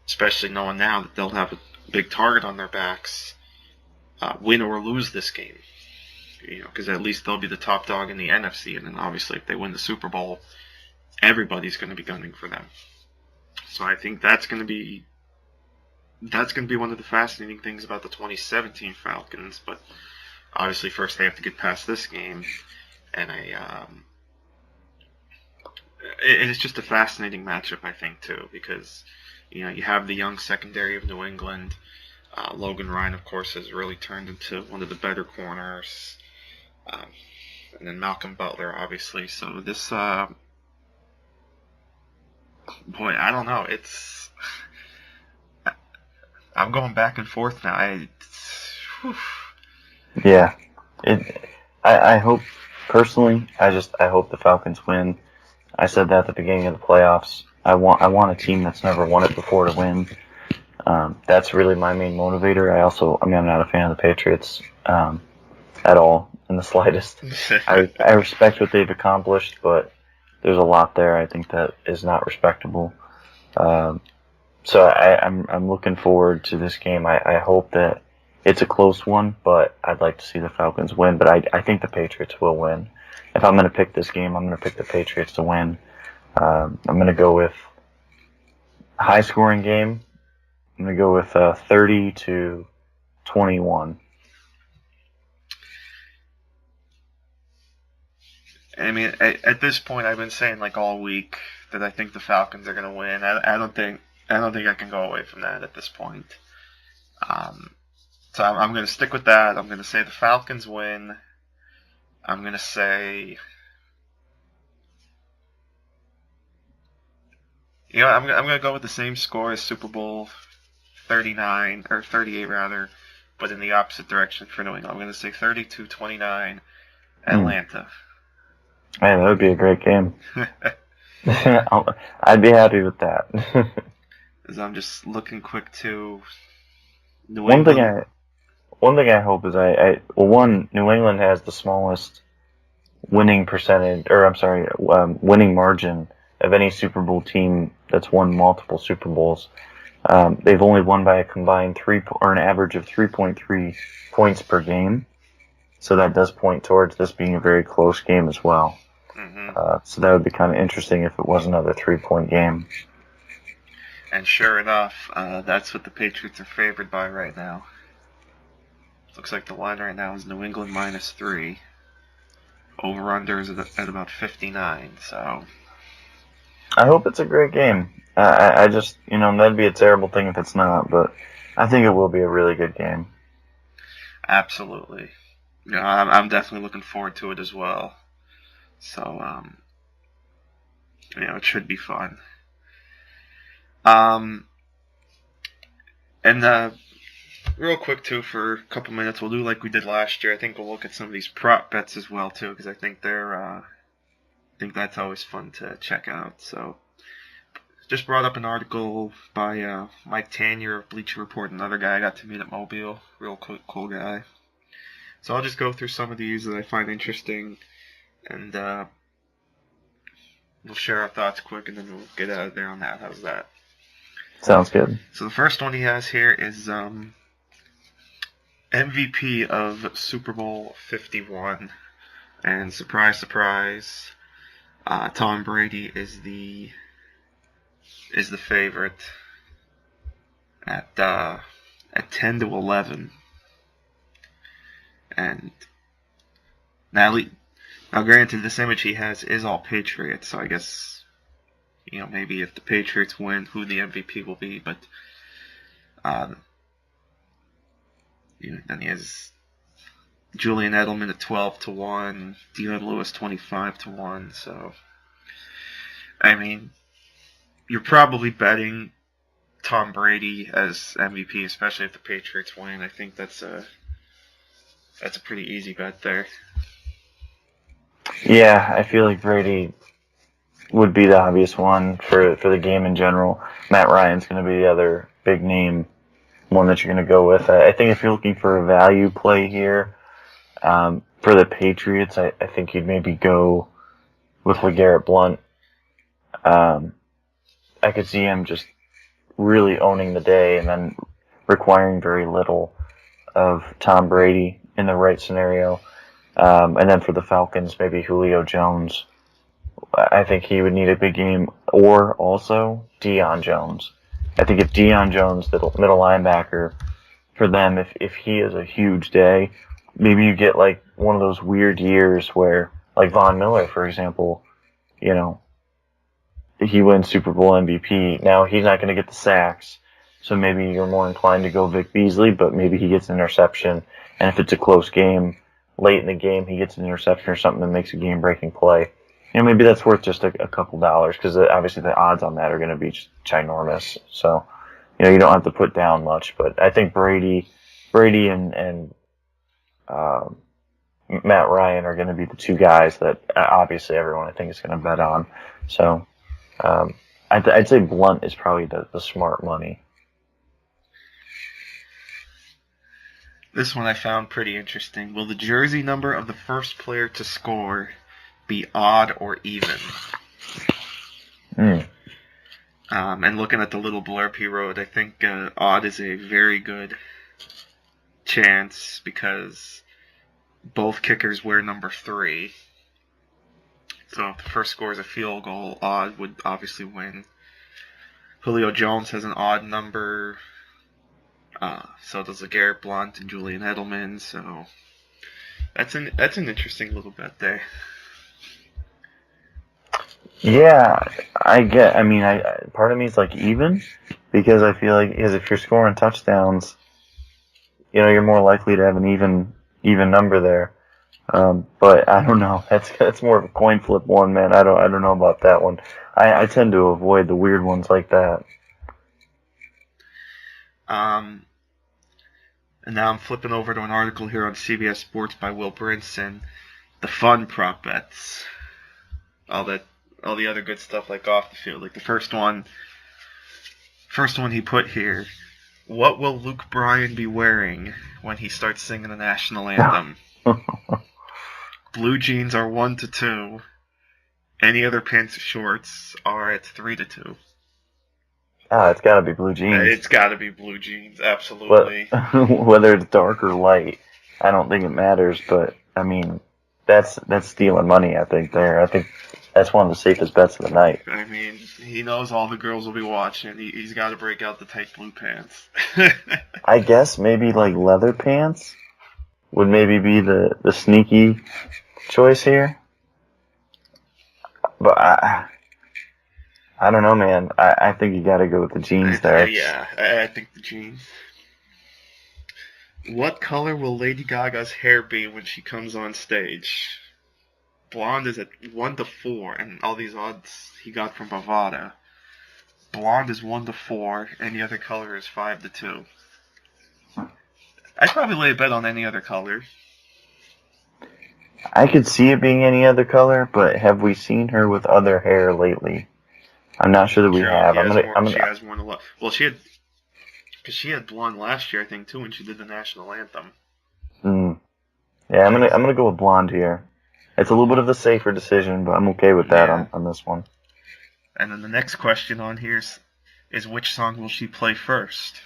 especially knowing now that they'll have a big target on their backs, win or lose this game? Because at least they'll be the top dog in the NFC, and then obviously if they win the Super Bowl, everybody's going to be gunning for them. So I think that's going to be one of the fascinating things about the 2017 Falcons. But obviously first they have to get past this game, and it's just a fascinating matchup, I think, too, because you have the young secondary of New England. Logan Ryan, of course, has really turned into one of the better corners. And then Malcolm Butler, obviously. So this, boy, I don't know. I'm going back and forth now. Yeah. I hope, personally, I hope the Falcons win. I said that at the beginning of the playoffs. I want a team that's never won it before to win. That's really my main motivator. I'm not a fan of the Patriots at all, in the slightest. I respect what they've accomplished, but there's a lot there I think that is not respectable. So I'm looking forward to this game. I hope that it's a close one, but I'd like to see the Falcons win. But I think the Patriots will win. If I'm going to pick this game, I'm going to pick the Patriots to win. I'm going to go with a high-scoring game. I'm going to go with 30-21. I mean, at this point, I've been saying like all week that I think the Falcons are going to win. I don't think I can go away from that at this point. So I'm going to stick with that. I'm going to say the Falcons win. I'm going to say, I'm going to go with the same score as Super Bowl 39 or 38 rather, but in the opposite direction for New England. I'm going to say 32-29 Atlanta. Man, that would be a great game. I'd be happy with that. As I'm just looking quick to New England. One thing I hope is New England has the smallest winning percentage, winning margin of any Super Bowl team that's won multiple Super Bowls. They've only won by a combined an average of 3.3 points per game. So that does point towards this being a very close game as well. Mm-hmm. So that would be kind of interesting if it was another 3-point game. And sure enough, that's what the Patriots are favored by right now. Looks like the line right now is New England -3. Over-under is at about 59, so... I hope it's a great game. I just, that'd be a terrible thing if it's not, but I think it will be a really good game. Absolutely. I'm definitely looking forward to it as well. So, it should be fun. And real quick too, for a couple minutes, we'll do like we did last year. I think we'll look at some of these prop bets as well too, because I think that's always fun to check out. So, just brought up an article by Mike Tanier of Bleacher Report, another guy I got to meet at Mobile. Real cool guy. So I'll just go through some of these that I find interesting, and we'll share our thoughts quick, and then we'll get out of there on that. How's that? Sounds good. So the first one he has here is MVP of Super Bowl 51, and surprise, surprise, Tom Brady is the favorite at 10-11. And now granted, this image he has is all Patriots, so I guess, maybe if the Patriots win, who the MVP will be. But Then he has Julian Edelman at 12-1, Dion Lewis 25-1. So, I mean, you're probably betting Tom Brady as MVP, especially if the Patriots win. I think that's a pretty easy bet there. Yeah, I feel like Brady would be the obvious one for the game in general. Matt Ryan's going to be the other big name one that you're going to go with. I think if you're looking for a value play here, for the Patriots, I think you'd maybe go with LeGarrette Blount. I could see him just really owning the day and then requiring very little of Tom Brady in the right scenario. And then for the Falcons, maybe Julio Jones. I think he would need a big game, or also Deion Jones. I think if Deion Jones, the middle linebacker, for them, if he has a huge day, maybe you get like one of those weird years where, like Von Miller, for example, he wins Super Bowl MVP. Now he's not going to get the sacks, so maybe you're more inclined to go Vic Beasley, but maybe he gets an interception, and if it's a close game, late in the game, he gets an interception or something that makes a game-breaking play. Maybe that's worth just a couple dollars, because obviously the odds on that are going to be ginormous. So, you don't have to put down much. But I think Brady and Matt Ryan are going to be the two guys that obviously everyone I think is going to bet on. So, I'd say Blount is probably the smart money. This one I found pretty interesting. Will the jersey number of the first player to score be odd or even? And looking at the little blurb he wrote, I think odd is a very good chance because both kickers wear number 3. So if the first scores a field goal, odd would obviously win. Julio Jones has an odd number. So does LeGarrette Blount and Julian Edelman. So that's an interesting little bet there. Yeah, part of me is like even, because I feel like if you're scoring touchdowns, you're more likely to have an even number there. But I don't know. That's more of a coin flip one, man. I don't know about that one. I tend to avoid the weird ones like that. And now I'm flipping over to an article here on CBS Sports by Will Brinson. The fun prop bets. All the other good stuff like off the field. Like the first one he put here. What will Luke Bryan be wearing when he starts singing the national anthem? Blue jeans are 1-2. Any other pants or shorts are at 3-2. It's got to be blue jeans. It's got to be blue jeans, absolutely. Whether it's dark or light, I don't think it matters. But I mean, that's stealing money. I think there. I think that's one of the safest bets of the night. I mean, he knows all the girls will be watching. He's got to break out the tight blue pants. I guess maybe like leather pants would maybe be the sneaky choice here. But I don't know, man. I think you got to go with the jeans there. Yeah, I think the jeans. What color will Lady Gaga's hair be when she comes on stage? Blonde is at 1-4, and all these odds he got from Bovada. Blonde is 1-4, any other color is 5-2. I'd probably lay a bet on any other color. I could see it being any other color, but have we seen her with other hair lately? I'm not sure that we have. She has more than a lot. Well, because she had blonde last year, I think, too, when she did the national anthem. Yeah, I'm gonna go with blonde here. It's a little bit of a safer decision, but I'm okay with that on this one. And then the next question on here is which song will she play first?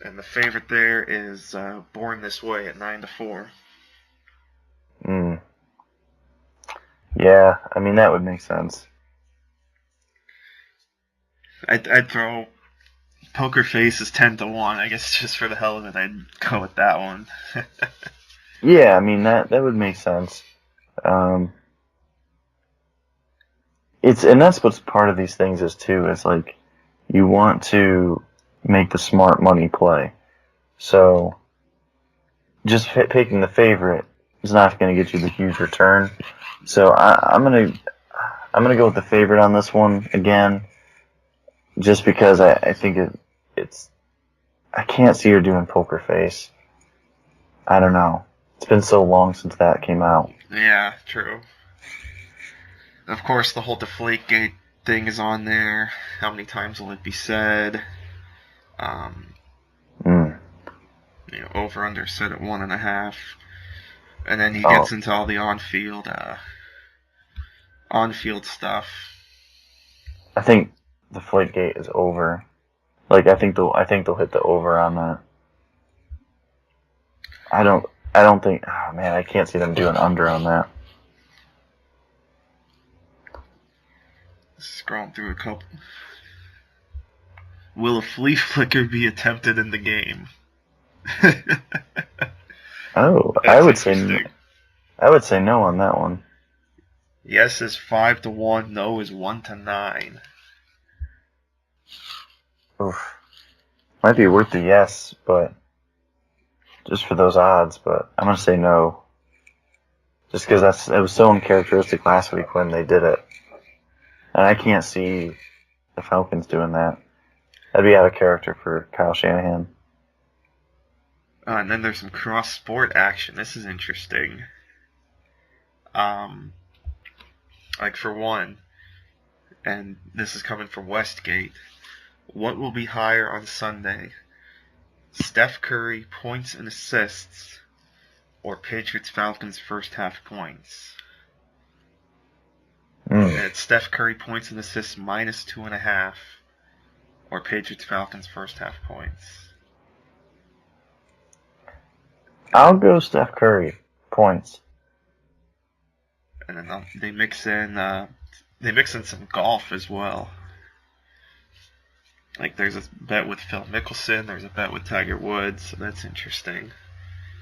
And the favorite there is Born This Way at 9-4. Yeah, I mean, that would make sense. I'd throw Poker Face is 10-1. I guess just for the hell of it, I'd go with that one. Yeah, I mean, that would make sense. And that's what's part of these things is too. It's like you want to make the smart money play. So just picking the favorite is not going to get you the huge return. So I'm gonna go with the favorite on this one again, just because I think it's I can't see her doing poker face. I don't know. It's been so long since that came out. Yeah, true. Of course, the whole Deflategate thing is on there. How many times will it be said? Over under set at 1.5, and then he gets into all the on-field stuff. I think the Deflategate is over. Like I think they'll hit the over on that. I don't think. Oh man, I can't see them doing under on that. Scrolling through a couple. Will a flea flicker be attempted in the game? I would say no on that one. Yes is 5-1. No is 1-9. Oof. Might be worth the yes, but just for those odds. But I'm gonna say no, just because it was so uncharacteristic last week when they did it, and I can't see the Falcons doing that. That'd be out of character for Kyle Shanahan. And then there's some cross-sport action. This is interesting. Like for one, and this is coming from Westgate, what will be higher on Sunday? Steph Curry points and assists, or Patriots-Falcons first half points? It's Steph Curry points and assists -2.5, or Patriots-Falcons first half points. I'll go Steph Curry points. And then they mix in some golf as well. Like there's a bet with Phil Mickelson, there's a bet with Tiger Woods, so that's interesting.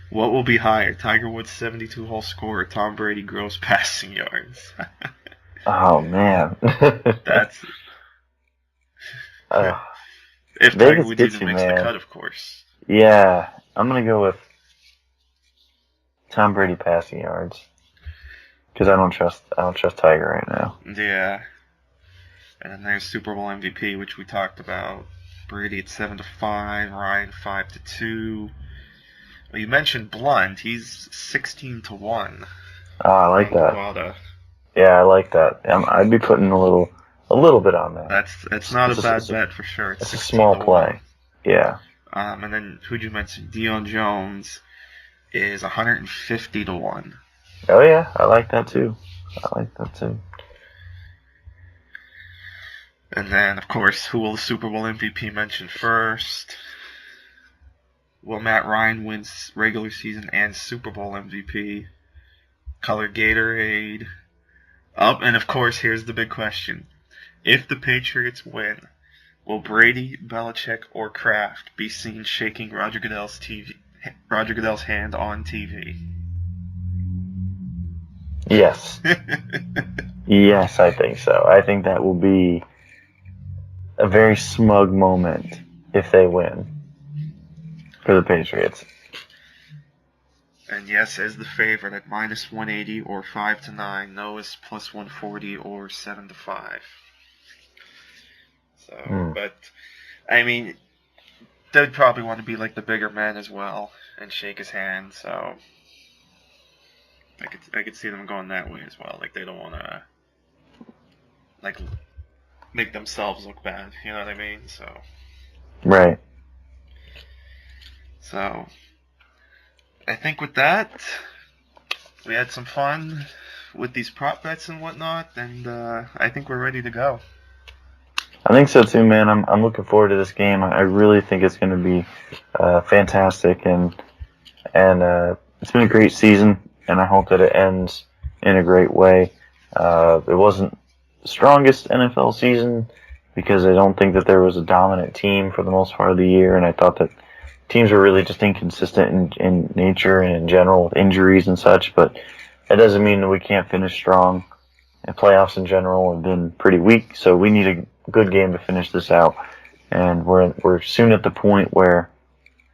What will be higher, Tiger Woods' 72-hole score or Tom Brady gross passing yards? Oh man, that's if Tiger Woods even makes the cut, of course. Yeah, I'm gonna go with Tom Brady passing yards because I don't trust Tiger right now. Yeah, and then there's Super Bowl MVP, which we talked about. Brady at 7-5, Ryan 5-2. Well, you mentioned Blunt; he's 16-1. Oh, I like that. Nevada. Yeah, I like that. I'd be putting a little bit on that. That's not a bad bet for sure. It's a small play. Yeah. And then who'd you mention? Deion Jones is 150-1. Oh yeah, I like that too. And then, of course, who will the Super Bowl MVP mention first? Will Matt Ryan win regular season and Super Bowl MVP? Color Gatorade. And of course, here's the big question. If the Patriots win, will Brady, Belichick, or Kraft be seen shaking Roger Goodell's hand on TV? Yes. Yes, I think so. I think that will be a very smug moment if they win for the Patriots. And yes is the favorite at -180 or 5-9. No is +140 or 7-5. So, but I mean, they'd probably want to be like the bigger men as well and shake his hand. So I could see them going that way as well. Like they don't want to like make themselves look bad. You know what I mean? So right. So I think with that, we had some fun with these prop bets and whatnot, and I think we're ready to go. I think so too, man. I'm looking forward to this game. I really think it's going to be fantastic, and it's been a great season, and I hope that it ends in a great way. It wasn't the strongest NFL season because I don't think that there was a dominant team for the most part of the year, and I thought that teams were really just inconsistent in nature and in general with injuries and such, but that doesn't mean that we can't finish strong. And playoffs in general have been pretty weak, so we need a good game to finish this out. and we're soon at the point where,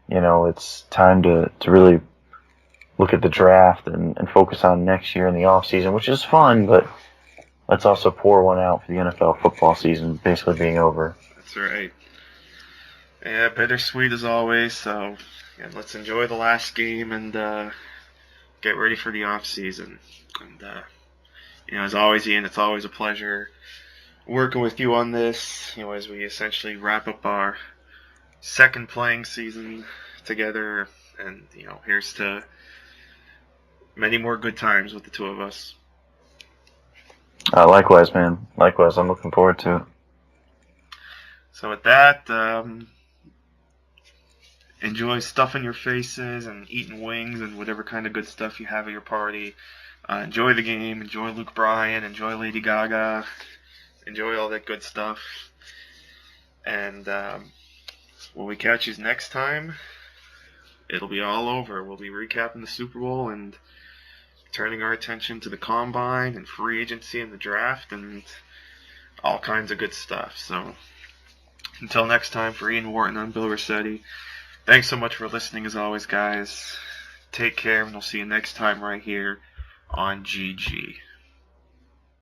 it's time to really look at the draft and focus on next year in the off season, which is fun, but let's also pour one out for the NFL football season basically being over. That's right. Yeah, bittersweet as always. So let's enjoy the last game and get ready for the off season. And as always, Ian, it's always a pleasure working with you on this. As we essentially wrap up our second playing season together, and here's to many more good times with the two of us. Likewise, man. Likewise, I'm looking forward to it. So with that, enjoy stuffing your faces and eating wings and whatever kind of good stuff you have at your party. Enjoy the game. Enjoy Luke Bryan. Enjoy Lady Gaga. Enjoy all that good stuff. And when we catch you next time, it'll be all over. We'll be recapping the Super Bowl and turning our attention to the combine and free agency and the draft and all kinds of good stuff. So until next time, for Ian Wharton, I'm Bill Rossetti. Thanks so much for listening as always, guys. Take care, and we'll see you next time right here on GG.